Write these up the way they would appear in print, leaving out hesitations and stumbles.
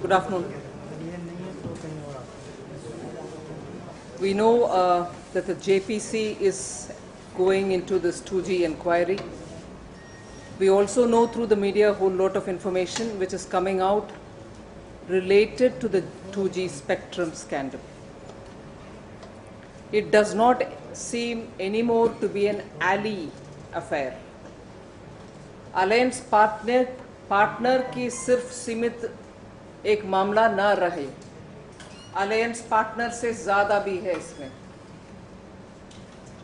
Good afternoon. We know that the JPC is going into this 2G inquiry. We also know through the media a whole lot of information which is coming out related to the 2G spectrum scandal. It does not seem anymore to be an alley affair. Alliance partner की सिर्फ सीमित एक मामला ना रहे, alliance partner से ज़्यादा भी है इसमें.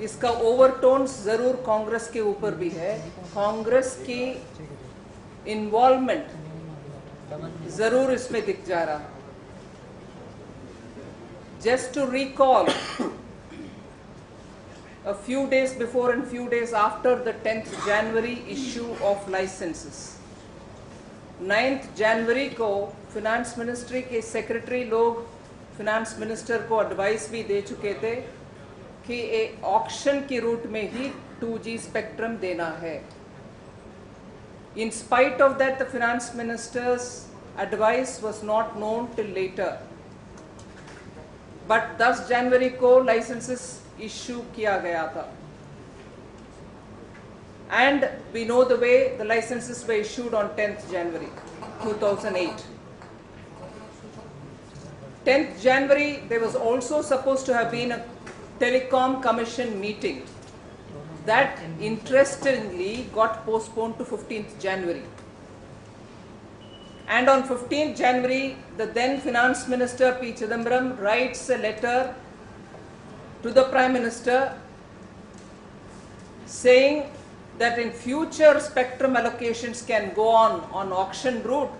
इसका ओवरटोन्स ज़रूर कांग्रेस के ऊपर भी है. कांग्रेस की इन्वॉल्वमेंट ज़रूर इसमें दिख जा रहा. Just to recall, a few days before and few days after the 10th January issue of licenses, 9th January को फिनांस मिनिस्ट्री के सेक्रेटरी लोग फिनांस मिनिस्टर को एडवाइस भी दे चुके थे कि ऑक्शन की रूट में ही 2G स्पेक्ट्रम देना है. In spite of that, the finance minister's advice was not known till later. But 10 जनवरी को लाइसेंसेस इशू किया गया था. And we know the way the licenses were issued on 10th January 2008. 10th January, there was also supposed to have been a Telecom Commission meeting. That interestingly got postponed to 15th January. And on 15th January, the then Finance Minister P. Chidambaram writes a letter to the Prime Minister saying that in future spectrum allocations can go on auction route,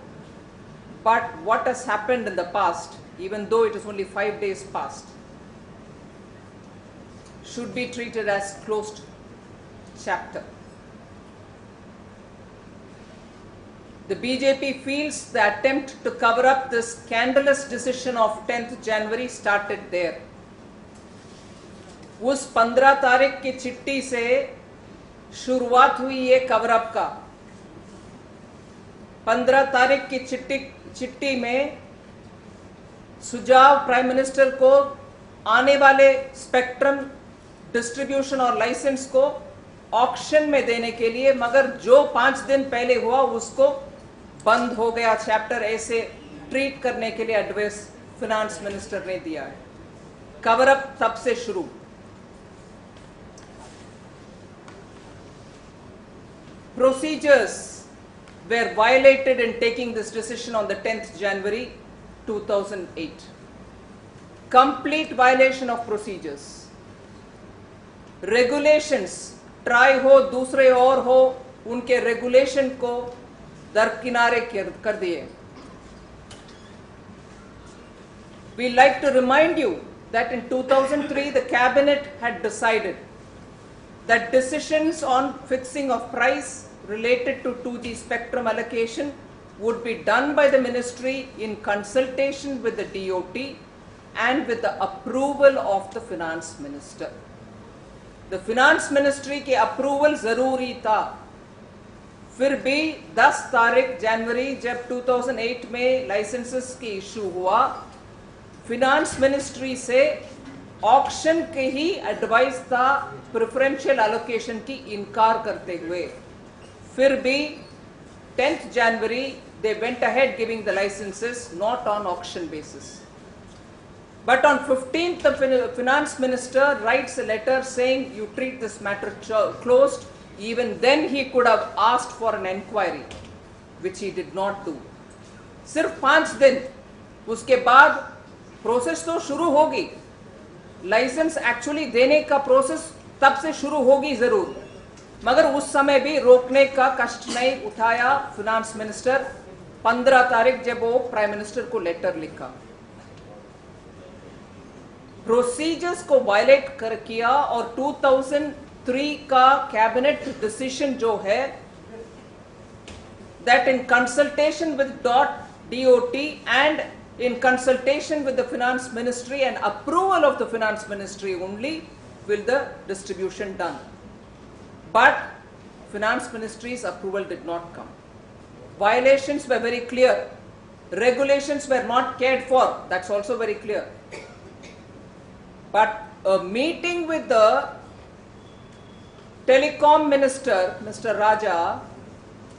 but what has happened in the past, even though it is only 5 days past, should be treated as closed chapter. The BJP feels the attempt to cover up this scandalous decision of 10th January started there. उस 15 तारीख की चिट्ठी से शुरुआत हुई ये cover up का. 15 तारीख की चिट्ठी में सुझाव प्राइम मिनिस्टर को आने वाले स्पेक्ट्रम डिस्ट्रीब्यूशन और लाइसेंस को ऑक्शन में देने के लिए, मगर जो 5 दिन पहले हुआ उसको बंद हो गया चैप्टर, ऐसे ट्रीट करने के लिए एडवाइस फिनांस मिनिस्टर ने दिया है. कवरअप तब से शुरू. Procedures were violated in taking this decision on the 10th January 2008. Complete violation of procedures. Regulations, try हो दूसरे और हो, उनके रेगुलेशन को दरकिनारे कर दिए. We like to remind you that in 2003 the cabinet had decided that decisions on fixing of price related to 2G spectrum allocation would be done by the ministry in consultation with the DOT and with the approval of the finance minister. The finance ministry के approval ज़रूरी था. फिर भी 10 तारीख जनवरी जब 2008 में licences की issue हुआ, फिनांस मिनिस्ट्री से ऑक्शन के ही एडवाइस था प्रेफरेंशियल एलोकेशन की इनकार करते हुए. फिर भी 10th January they went ahead giving the licenses not on auction basis. But on 15th the finance minister writes a letter saying you treat this matter closed. Even then he could have asked for an inquiry, which he did not do. सिर्फ 5 दिन उसके बाद process तो शुरू होगी. Licence actually देने का process तब से शुरू होगी जरूर, मगर उस समय भी रोकने का कष्ट नहीं उठाया फिनांस मिनिस्टर. 15 तारीख जब वो प्राइम मिनिस्टर को लेटर लिखा, प्रोसीजर्स को वायलेट कर किया. और 2003 का कैबिनेट डिसीजन जो है, that in consultation with DOT and in consultation with the finance ministry and approval of the finance ministry only will the distribution done. But finance ministry's approval did not come. Violations were very clear. regulations were not cared for. That's also very clear. But a meeting with the telecom minister, Mr. Raja,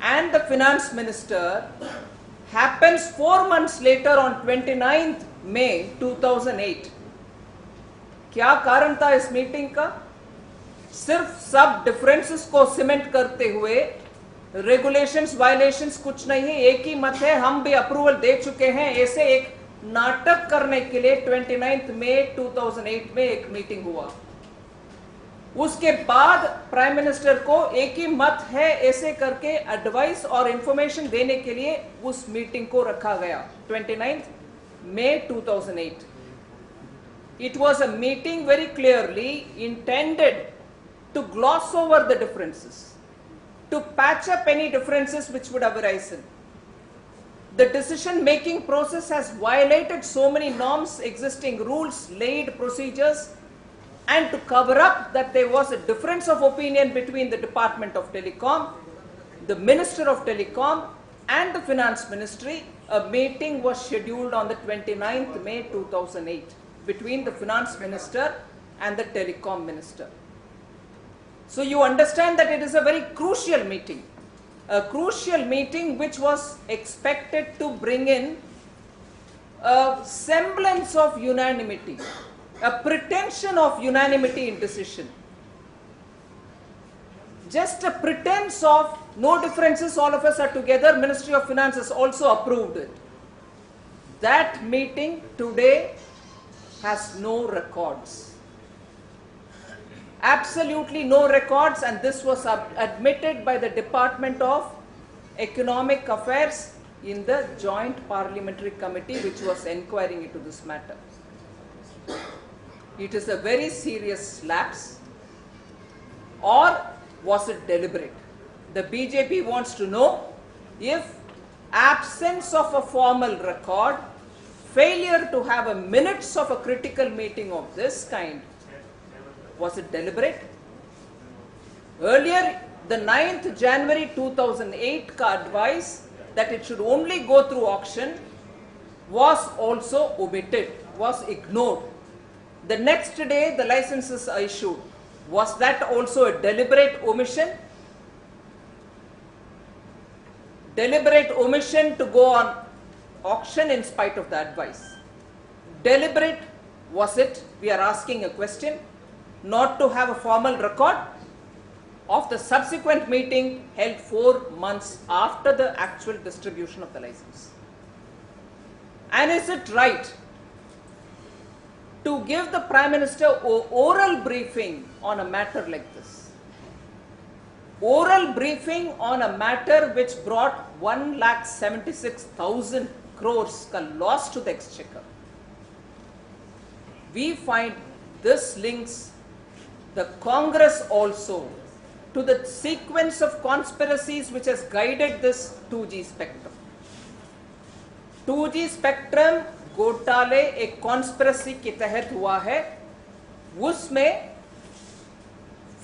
and the finance minister happens 4 months later on 29th May 2008. क्या कारण था इस meeting का? सिर्फ सब differences को cement करते हुए, रेगुलेशंस वायलेशंस कुछ नहीं है, एक ही मत है, हम भी अप्रूवल दे चुके हैं, ऐसे एक नाटक करने के लिए 29 मई 2008 में एक मीटिंग हुआ. उसके बाद प्राइम मिनिस्टर को एक ही मत है ऐसे करके एडवाइस और इंफॉर्मेशन देने के लिए उस मीटिंग को रखा गया 29 मई 2008. It was a meeting very clearly intended to gloss over the differences, to patch up any differences which would have arisen. The decision-making process has violated so many norms, existing rules, laid procedures, and to cover up that there was a difference of opinion between the Department of Telecom, the Minister of Telecom, and the Finance Ministry, a meeting was scheduled on the 29th May 2008 between the Finance Minister and the Telecom Minister. So you understand that it is a very crucial meeting. A crucial meeting which was expected to bring in a semblance of unanimity, a pretension of unanimity in decision. Just a pretense of no differences, all of us are together, Ministry of Finance has also approved it. That meeting today has no records. Absolutely no records, and this was admitted by the Department of Economic Affairs in the Joint Parliamentary Committee which was inquiring into this matter. It is a very serious lapse, or was it deliberate? The BJP wants to know if absence of a formal record, failure to have a minutes of a critical meeting of this kind, was it deliberate? Earlier, the 9th January 2008 ka advice that it should only go through auction was also omitted, was ignored. The next day, the licenses are issued. Was that also a deliberate omission? Deliberate omission to go on auction in spite of the advice. Deliberate was it? We are asking a question. Not to have a formal record of the subsequent meeting held 4 months after the actual distribution of the license. And is it right to give the Prime Minister oral briefing on a matter like this? Oral briefing on a matter which brought 1,76,000 crores ka loss to the exchequer. We find this links the Congress also to the sequence of conspiracies which has guided this 2G spectrum. 2G spectrum घोटाले एक conspiracy के तहत हुआ है. उसमें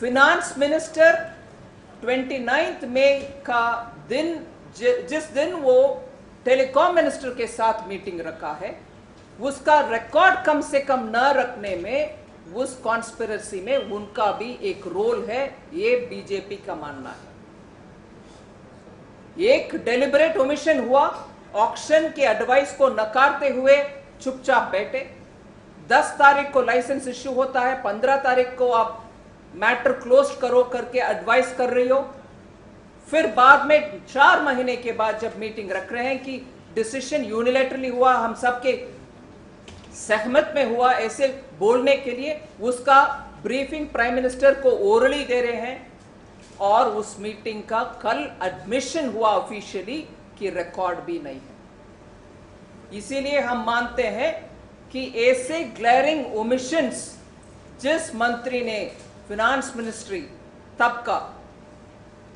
finance minister 29 मई का दिन, जिस दिन वो टेलीकॉम मिनिस्टर के साथ मीटिंग रखा है, उसका रिकॉर्ड कम से कम न रखने में उस कॉन्स्पिरेसी में उनका भी एक रोल है, ये बीजेपी का मानना है. एक डेलिबरेट ओमिशन हुआ, ऑक्शन के एडवाइस को नकारते हुए चुपचाप बैठे. 10 तारीख को लाइसेंस इश्यू होता है, 15 तारीख को आप मैटर क्लोज करो करके एडवाइस कर रही हो. फिर बाद में 4 महीने के बाद जब मीटिंग रख रहे हैं कि डिसीजन यूनिलैटरली हुआ, हम सबके सहमत में हुआ, ऐसे बोलने के लिए उसका ब्रीफिंग प्राइम मिनिस्टर को ओरली दे रहे हैं. और उस मीटिंग का कल एडमिशन हुआ ऑफिशियली कि रिकॉर्ड भी नहीं है. इसीलिए हम मानते हैं कि ऐसे ग्लेरिंग ओमिशंस जिस मंत्री ने, फिनांस मिनिस्ट्री तब का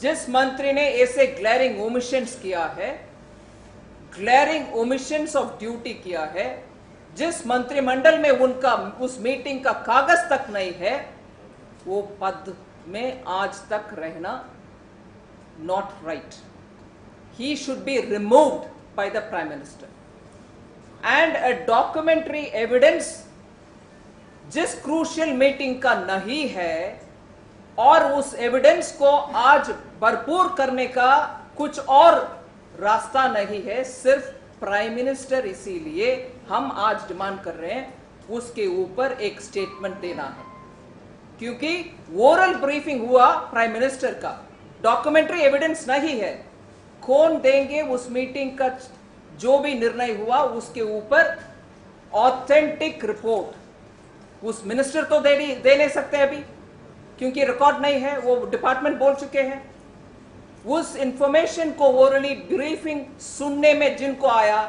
जिस मंत्री ने ऐसे ग्लेरिंग ओमिशंस किया है, ग्लेरिंग ओमिशंस ऑफ ड्यूटी किया है, जिस मंत्रिमंडल में उनका उस मीटिंग का कागज तक नहीं है, वो पद में आज तक रहना not right. He should be removed by the Prime Minister. and a documentary evidence जिस क्रूशियल मीटिंग का नहीं है और उस एविडेंस को आज भरपूर करने का कुछ और रास्ता नहीं है, सिर्फ प्राइम मिनिस्टर, इसीलिए हम आज डिमांड कर रहे हैं उसके ऊपर एक स्टेटमेंट देना है, क्योंकि ओरल ब्रीफिंग हुआ प्राइम मिनिस्टर का, डॉक्यूमेंट्री एविडेंस नहीं है। कौन देंगे उस मीटिंग का जो भी निर्णय हुआ उसके ऊपर ऑथेंटिक रिपोर्ट? उस मिनिस्टर तो दे नहीं सकते अभी, क्योंकि रिकॉर्ड नहीं है, वो डिपार्टमेंट बोल चुके हैं। उस इंफॉर्मेशन को ओरली ब्रीफिंग सुनने में जिनको आया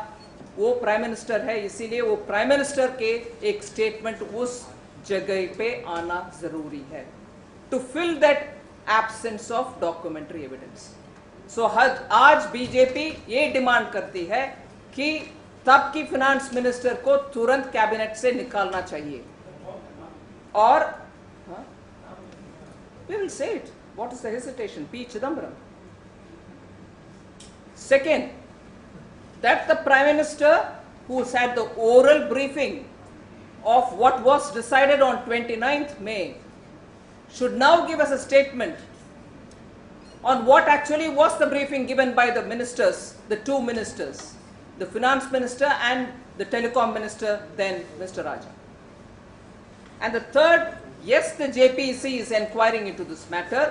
वो प्राइम मिनिस्टर है, इसीलिए वो प्राइम मिनिस्टर के एक स्टेटमेंट उस जगह पे आना जरूरी है, to fill that absence of documentary evidence. So आज बीजेपी ये डिमांड करती है कि तब की फाइनेंस मिनिस्टर को तुरंत कैबिनेट से निकालना चाहिए, और we will say it. What is the hesitation? P. Chidambaram. Second, that the Prime Minister who had the oral briefing of what was decided on 29th May should now give us a statement on what actually was the briefing given by the ministers, the two ministers, the finance minister and the telecom minister, then Mr. Raja. And the third, yes, the JPC is inquiring into this matter.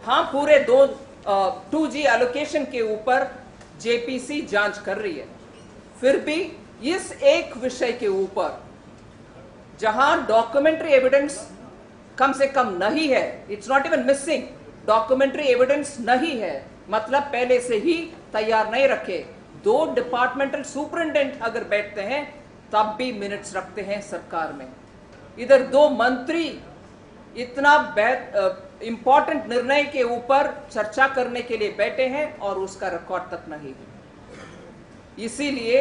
हाँ, पूरे 2G allocation के ऊपर JPC जांच कर रही है, फिर भी इस एक विषय के ऊपर जहां डॉक्यूमेंट्री एविडेंस कम से कम नहीं है, it's not even missing, documentary evidence नहीं है, मतलब पहले से ही तैयार नहीं रखे। दो डिपार्टमेंटल सुपरिटेंडेंट अगर बैठते हैं तब भी मिनट्स रखते हैं सरकार में, इधर दो मंत्री इतना इंपॉर्टेंट निर्णय के ऊपर चर्चा करने के लिए बैठे हैं और उसका रिकॉर्ड तक नहीं है। इसीलिए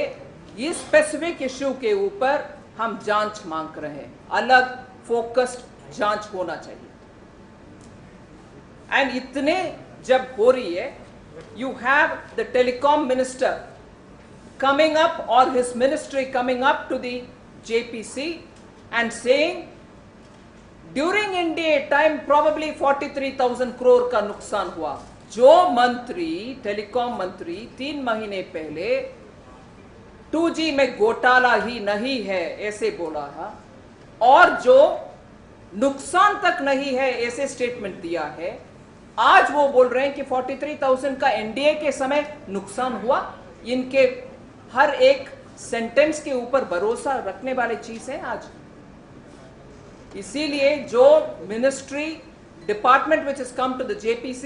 इस स्पेसिफिक इश्यू के ऊपर हम जांच मांग रहे हैं, अलग फोकस्ड जांच होना चाहिए। एंड इतने जब हो रही है, you have the telecom minister coming up और his ministry coming up to the JPC and saying during NDA time probably 43,000 crore का नुकसान हुआ। जो मंत्री, टेलीकॉम मंत्री 3 महीने पहले 2G में घोटाला ही नहीं है ऐसे बोला है, और जो नुकसान तक नहीं है ऐसे स्टेटमेंट दिया है, आज वो बोल रहे हैं कि 43,000 का NDA के समय नुकसान हुआ। इनके हर एक सेंटेंस के ऊपर भरोसा रखने वाली चीज है आज। इसीलिए जो ministry department which is come to the JPC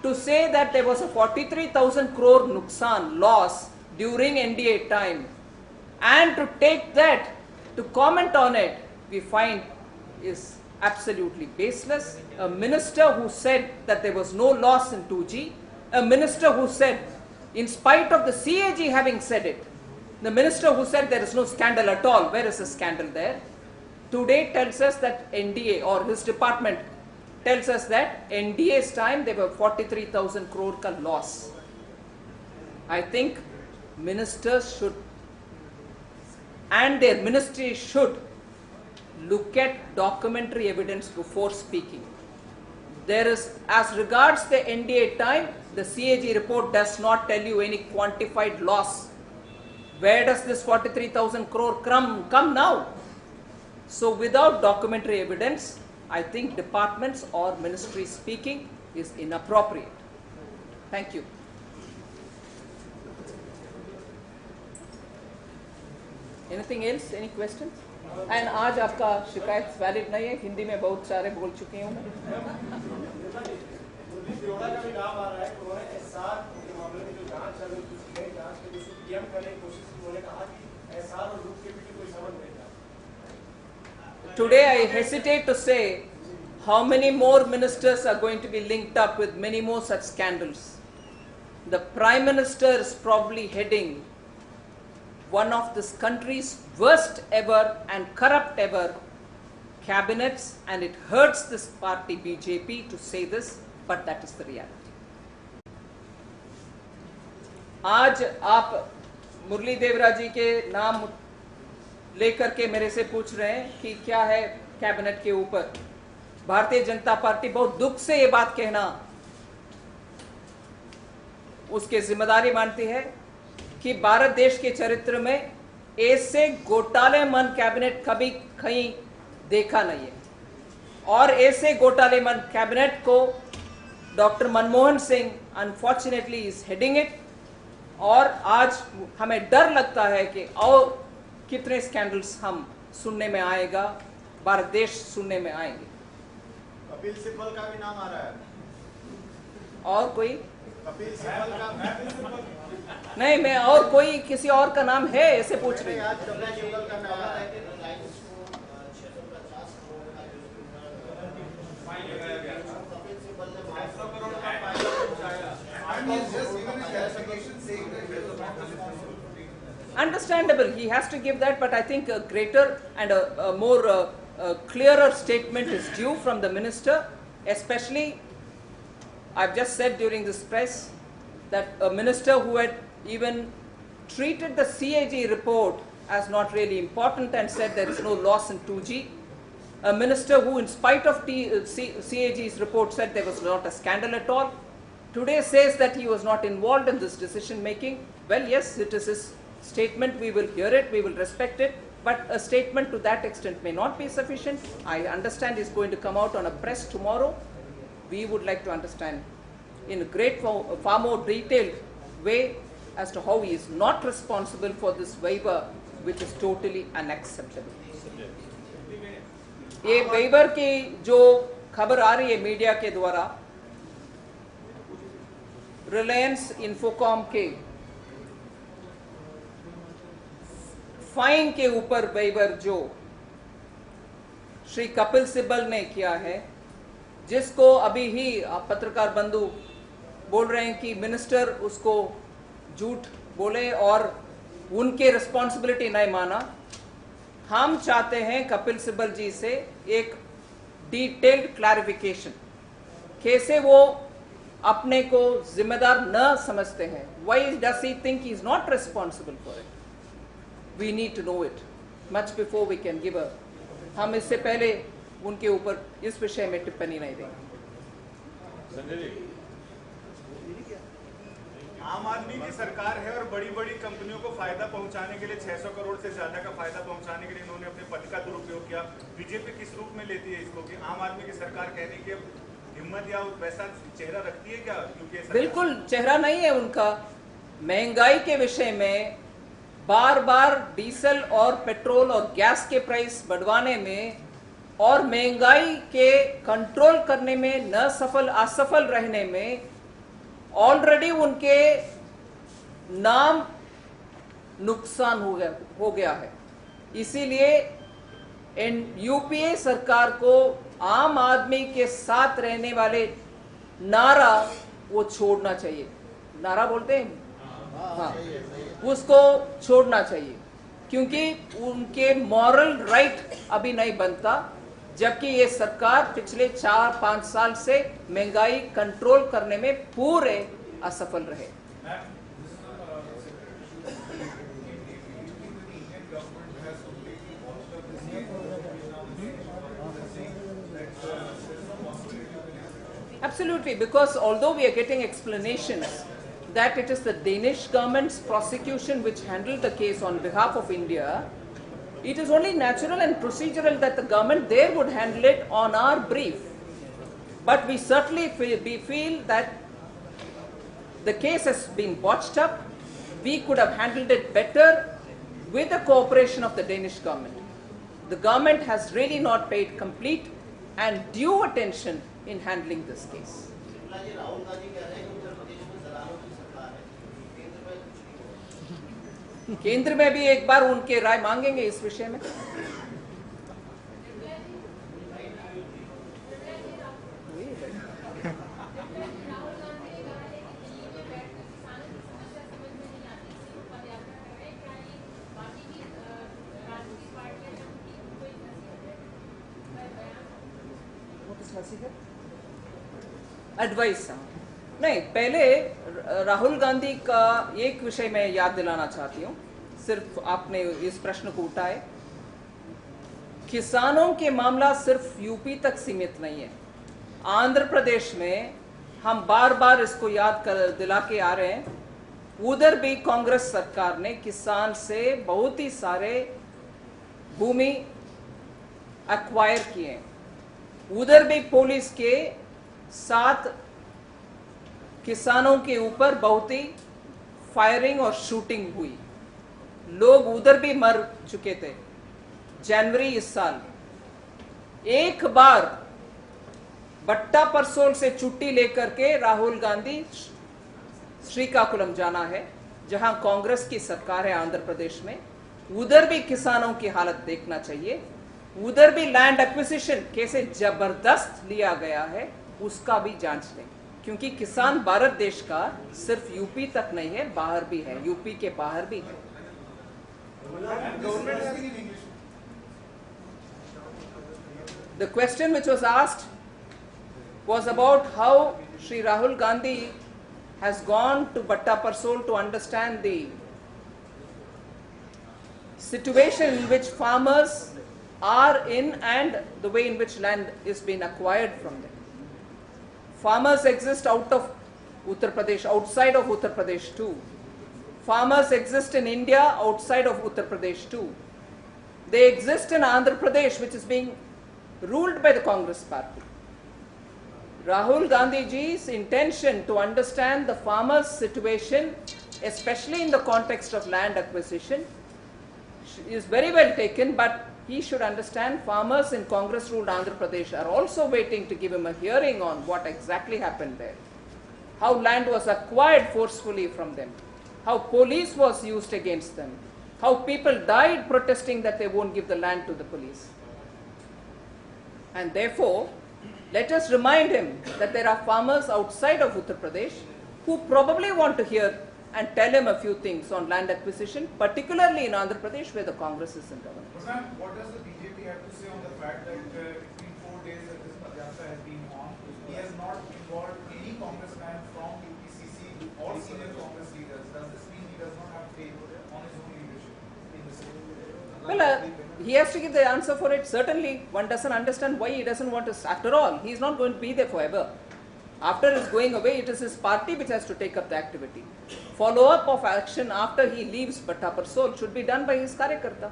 to say that there was a 43,000 crore नुकसान loss during NDA time, and to take that to comment on it, we find is absolutely baseless. A minister who said that there was no loss in 2G, a minister who said, in spite of the CAG having said it, the minister who said there is no scandal at all, where is the scandal there? Today tells us that NDA or his department tells us that NDA's time there were 43,000 crore ka loss. I think ministers should and their ministry should look at documentary evidence before speaking. There is, as regards the NDA time, the CAG report does not tell you any quantified loss. Where does this 43,000 crore come now? So without documentary evidence, I think departments or ministry speaking is inappropriate. Thank you. Anything else? Any questions? And आज आपका शिकायत valid नहीं है, हिंदी में बहुत सारे बोल चुकी हूँ। Today I hesitate to say how many more ministers are going to be linked up with many more such scandals. The Prime Minister is probably heading one of this country's worst ever and corrupt ever cabinets, and it hurts this party BJP to say this, but that is the reality. आज आप मुरली देवरा जी के नाम लेकर के मेरे से पूछ रहे हैं कि क्या है कैबिनेट के ऊपर। भारतीय जनता पार्टी बहुत दुख से ये बात कहना उसकी जिम्मेदारी मानती है कि भारत देश के चरित्र में ऐसे घोटाले मन कैबिनेट कभी कहीं देखा नहीं है, और ऐसे घोटाले मन कैबिनेट को doctor Manmohan Singh unfortunately is heading it. और आज हमें डर लगता है कि और कितने स्कैंडल्स हम सुनने में आएगा, भारत देश सुनने में आएंगे। कपिल सिब्बल का भी नाम आ रहा है। और कोई? कपिल सिब्बल का नहीं, मैं और कोई किसी और का नाम है ऐसे पूछ रही हूँ। आज कपिल सिब्बल का नाम आ रहा है। Understandable, he has to give that, but I think a greater and a more clearer statement is due from the minister. Especially, I've just said during this press that a minister who had even treated the CAG report as not really important and said there is no loss in 2G. A minister who, in spite of CAG's report, said there was not a scandal at all, today says that he was not involved in this decision making. Well, yes, it is his statement, we will hear it, we will respect it, but a statement to that extent may not be sufficient. I understand he is going to come out on a press tomorrow. We would like to understand in a far more detailed way as to how he is not responsible for this waiver, which is totally unacceptable. ये waiver की जो खबर आ रही है media के द्वारा, रिलायंस इंफोकॉम के fine के ऊपर वेवर जो श्री कपिल सिब्बल ने किया है, जिसको अभी ही पत्रकार बंधु बोल रहे हैं कि मिनिस्टर उसको झूठ बोले और उनके रिस्पॉन्सिबिलिटी नहीं माना। हम चाहते हैं कपिल सिब्बल जी से एक डिटेल्ड क्लैरिफिकेशन, कैसे वो अपने को जिम्मेदार न समझते हैं। Why does he think he is not responsible for it? We need to know it much before we can give a. हम इससे पहले उनके ऊपर इस विषय में टिप्पणी नहीं देंगे। आम आदमी की सरकार है और बड़ी बड़ी कंपनियों को फायदा पहुंचाने के लिए 600 करोड़ से ज्यादा का फायदा पहुंचाने के लिए इन्होंने अपने पद का दुरुपयोग किया। बीजेपी किस रूप में लेती है इसको कि आम आदमी की सरकार कहने की हिम्मत या वैसा चेहरा रखती है क्या? क्योंकि बिल्कुल चेहरा नहीं है उनका। महंगाई के विषय में बार बार डीजल और पेट्रोल और गैस के प्राइस बढ़वाने में और महंगाई के कंट्रोल करने में न असफल रहने में ऑलरेडी उनके नाम नुकसान हो गया है। इसीलिए यूपीए सरकार को आम आदमी के साथ रहने वाले नारा वो छोड़ना चाहिए। नारा बोलते हैं, हाँ, उसको छोड़ना चाहिए, क्योंकि उनके मॉरल राइट अभी नहीं बनता, जबकि ये सरकार पिछले 4-5 साल से महंगाई कंट्रोल करने में पूरे असफल रहे। Absolutely, because although we are getting explanations that it is the Danish government's prosecution which handled the case on behalf of India, it is only natural and procedural that the government there would handle it on our brief. But we certainly feel that the case has been botched up. We could have handled it better with the cooperation of the Danish government. The government has really not paid complete and due attention in handling this case. केंद्र में भी एक बार उनके राय मांगेंगे इस विषय में। Advice नहीं, पहले राहुल गांधी का एक विषय मैं याद दिलाना चाहती हूँ, सिर्फ आपने इस प्रश्न को उठाए। किसानों के मामला सिर्फ यूपी तक सीमित नहीं है। आंध्र प्रदेश में हम बार बार इसको याद कर दिला के आ रहे हैं, उधर भी कांग्रेस सरकार ने किसान से बहुत ही सारे भूमि एक्वायर किए हैं। उधर भी पुलिस के साथ किसानों के ऊपर बहुत ही फायरिंग और शूटिंग हुई, लोग उधर भी मर चुके थे। जनवरी इस साल एक बार बट्टा परसोल से छुट्टी लेकर के राहुल गांधी श्रीकाकुलम जाना है, जहां कांग्रेस की सरकार है आंध्र प्रदेश में। उधर भी किसानों की हालत देखना चाहिए, उधर भी लैंड एक्विजिशन कैसे जबरदस्त लिया गया है उसका भी जांच लें, क्योंकि किसान भारत देश का सिर्फ यूपी तक नहीं है, बाहर भी है, यूपी के बाहर भी है। The question which was asked was about how Sri Rahul Gandhi has gone to Bhatta Parsol to understand the situation in which farmers are in and the way in which land is being acquired from them. Farmers exist out of Uttar Pradesh, outside of Uttar Pradesh too. Farmers exist in India outside of Uttar Pradesh too. They exist in Andhra Pradesh, which is being ruled by the Congress party. Rahul Gandhi ji's intention to understand the farmers' situation, especially in the context of land acquisition, is very well taken, but he should understand farmers in Congress ruled Andhra Pradesh are also waiting to give him a hearing on what exactly happened there, how land was acquired forcefully from them, how police was used against them, how people died protesting that they won't give the land to the police. And therefore, let us remind him that there are farmers outside of Uttar Pradesh who probably want to hear and tell him a few things on land acquisition, particularly in Andhra Pradesh where the Congress is in government. What does the BJP have to say on the fact that it's been 4 days that this Janata has been on? He has not involved any congressman from UPCC or senior Congress leaders. Does this mean he does not have faith on his own leadership in the state? Well, he has to give the answer for it. Certainly, one doesn't understand why he doesn't want to. After all, he is not going to be there forever. After his going away, it is his party which has to take up the activity. Follow-up of action after he leaves Bhatta Parsol should be done by his Karyakarta.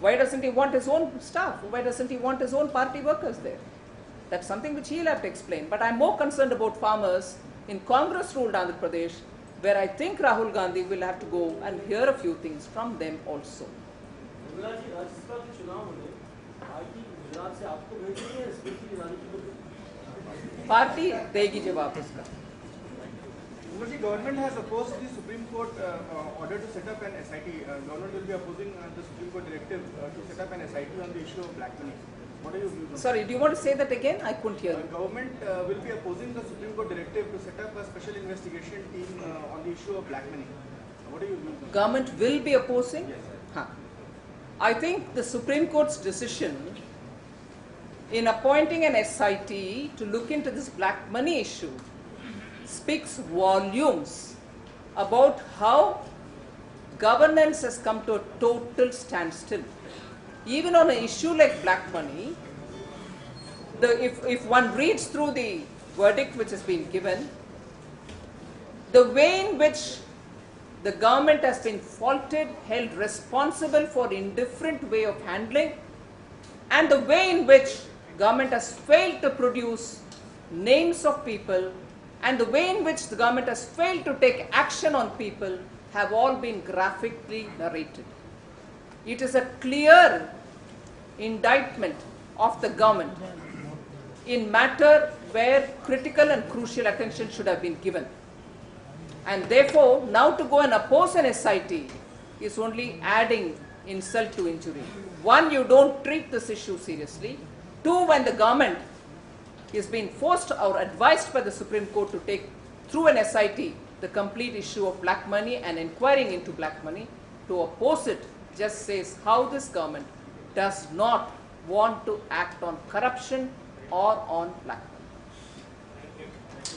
Why doesn't he want his own staff? Why doesn't he want his own party workers there? That's something which he'll have to explain. But I'm more concerned about farmers in Congress-ruled Andhra Pradesh, where I think Rahul Gandhi will have to go and hear a few things from them also. Party देगी जवाब उसका। The government has opposed the Supreme Court order to set up an SIT. Government will be opposing the Supreme Court directive to set up an SIT on the issue of black money. What are your views on that? Sorry, do you want to say that again? I couldn't hear you. Government will be opposing the Supreme Court directive to set up a special investigation team on the issue of black money. What are your views on that? Government will be opposing? Yes, sir. Huh. I think the Supreme Court's decision in appointing an SIT to look into this black money issue speaks volumes about how governance has come to a total standstill. Even on an issue like black money, if one reads through the verdict which has been given, the way in which the government has been faulted, held responsible for indifferent way of handling, and the way in which government has failed to produce names of people, and the way in which the government has failed to take action on people have all been graphically narrated. It is a clear indictment of the government in matter where critical and crucial attention should have been given. And therefore, now to go and oppose an SIT is only adding insult to injury. One, you don't treat this issue seriously. Two, when the government is being forced or advised by the Supreme Court to take through an SIT the complete issue of black money and inquiring into black money, to oppose it just says how this government does not want to act on corruption or on black money.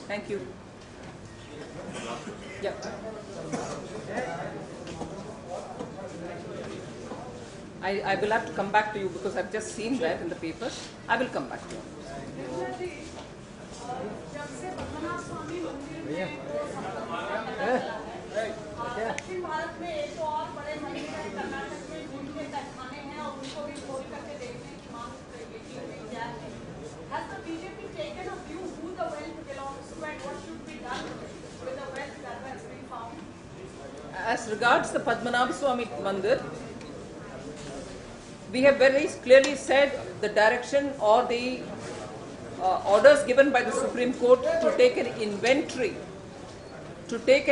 Thank you. Yeah. I will have to come back to you because I've just seen that in the papers. I will come back to you. जब से पद्मनाभ स्वामी मंदिर में दक्षिण भारत में एक तो और बड़े मंदिर है कर्नाटक में जिनके तहखाने हैं और उनको भी खोल करके देखने की मांग की गई है. Has the BJP taken a view who the wealth belongs to and what should be done with the wealth that has been found? As regards the Padmanabh Swami Mandir, we have very clearly said the direction or the orders given by the Supreme Court to take an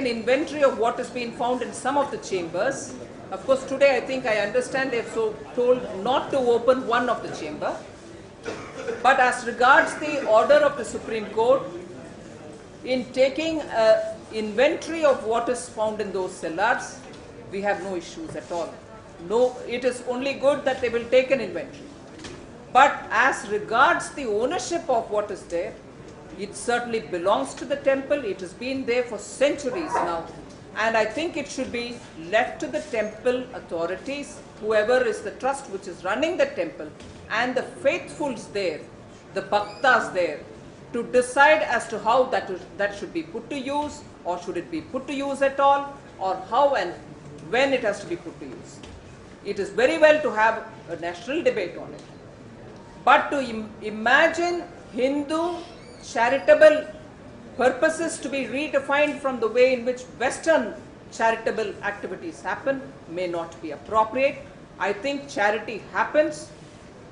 inventory of what has been found in some of the chambers. Of course, today I think I understand they have so told not to open one of the chamber. But as regards the order of the Supreme Court, in taking an inventory of what is found in those cellars, we have no issues at all. No, it is only good that they will take an inventory. But as regards the ownership of what is there, it certainly belongs to the temple. It has been there for centuries now. And I think it should be left to the temple authorities, whoever is the trust which is running the temple, and the faithfuls there, the bhaktas there, to decide as to how that should be put to use, or should it be put to use at all, or how and when it has to be put to use. It is very well to have a national debate on it. But to imagine Hindu charitable purposes to be redefined from the way in which Western charitable activities happen may not be appropriate. I think charity happens,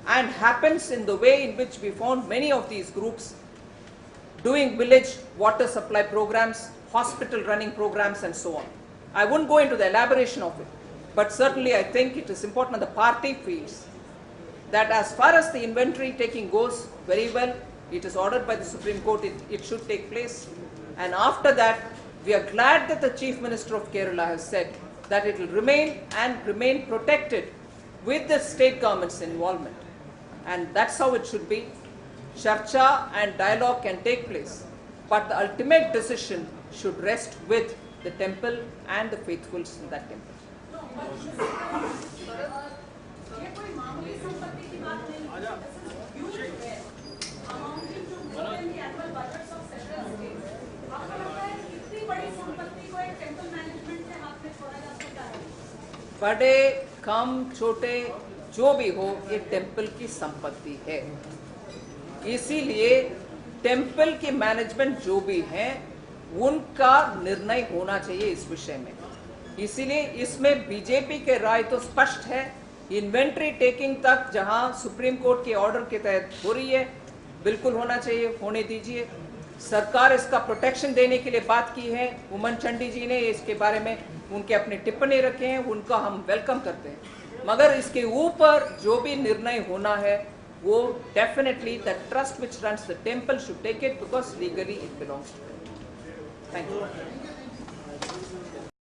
and happens in the way in which we found many of these groups doing village water supply programs, hospital running programs and so on. I won't go into the elaboration of it, but certainly I think it is important that the party feels that as far as the inventory taking goes, very well, it is ordered by the Supreme Court, it should take place. And after that, we are glad that the Chief Minister of Kerala has said that it will remain protected with the state government's involvement. And that's how it should be. Charcha and dialogue can take place, but the ultimate decision should rest with the temple and the faithfuls in that temple. No, but ये कोई मामूली संपत्ति की बात नहीं है. This is huge wealth amounting to more than the annual budgets of several states. आपको लगता है इतनी बड़ी संपत्ति को एक टेंपल मैनेजमेंट के हाथ में छोड़ा जा सकता है? बड़े कम छोटे जो भी हो, ये टेम्पल की संपत्ति है. इसीलिए टेम्पल की मैनेजमेंट जो भी है उनका निर्णय होना चाहिए इस विषय में. इसीलिए इसमें बीजेपी के राय तो स्पष्ट है. इन्वेंट्री टेकिंग तक जहां सुप्रीम कोर्ट के ऑर्डर के तहत हो रही है, बिल्कुल होना चाहिए, होने दीजिए. सरकार इसका प्रोटेक्शन देने के लिए बात की है. उमन चंडी जी ने इसके बारे में उनके अपने टिप्पणी रखे हैं, उनका हम वेलकम करते हैं. मगर इसके ऊपर जो भी निर्णय होना है वो definitely the trust which runs the temple should take it, because legally it belongs to. Thank you.